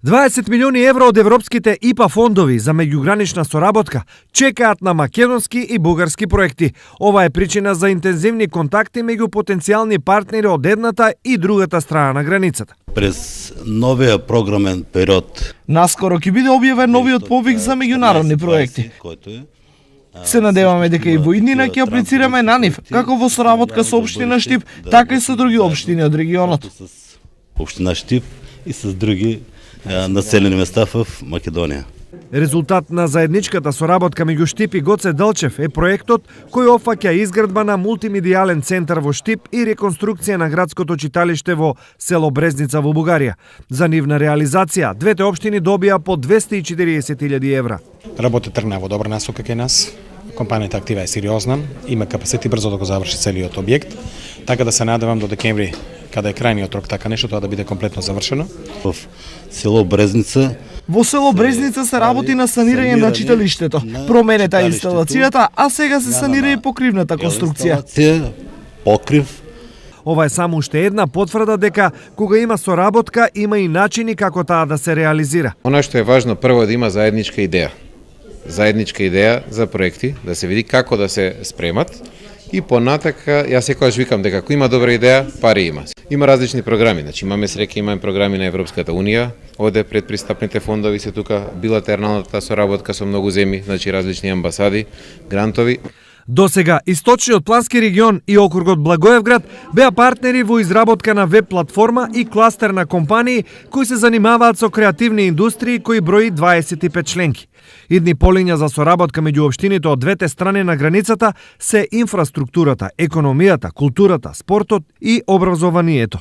20 милиони евро од европските ИПА фондови за меѓугранична соработка чекаат на македонски и бугарски проекти. Ова е причина за интензивни контакти меѓу потенцијални партнери од едната и другата страна на границата. През новиот програмен период наскоро ќе биде објавен новиот повик за меѓународни проекти. Се надеваме дека и во иднина ќе аплицираме на нив, како во соработка со општина Штип, така и со други општини од регионот. Општина Штип и с други населени места в Македонија. Резултат на заедничката соработка меѓу Штип и Гоце Делчев е проектот кој опфаќа изградба на мултимедијален центар во Штип и реконструкција на градското читалиште во село Брезница во Бугарија. За нивна реализација двете општини добија по 240.000 евра. Работа тргна во добра насока кај нас. Компанијата актива е сериозна, има капацитет и брзо да го заврши целиот објект, така да се надевам до декември, каде е крајниот рок, така нешто тоа да биде комплетно завршено. В село Брезница Во село Брезница се работи на санирање на читалиштето, променета инсталацијата, а сега се санира и покривната конструкција. Покрив. Ова е само уште една потврда дека кога има соработка, има и начини како таа да се реализира. Оно што е важно прво да има заедничка идеја. Заедничка идеја за проекти, да се види како да се спремат и понатака, јас секогаш викам дека ако има добра идеја, пари има. Има различни програми, значи имаме среќа, имаме програми на Европската унија, оде предпристапните фондови се тука, билатералната соработка со многу земји, значи различни амбасади, грантови. Досега, Источниот плански регион и округот Благоевград беа партнери во изработка на веб платформа и кластер на компании кои се занимаваат со креативни индустрии кои брои 25 членки. Идни полиња за соработка меѓу општините од двете страни на границата се инфраструктурата, економијата, културата, спортот и образованието.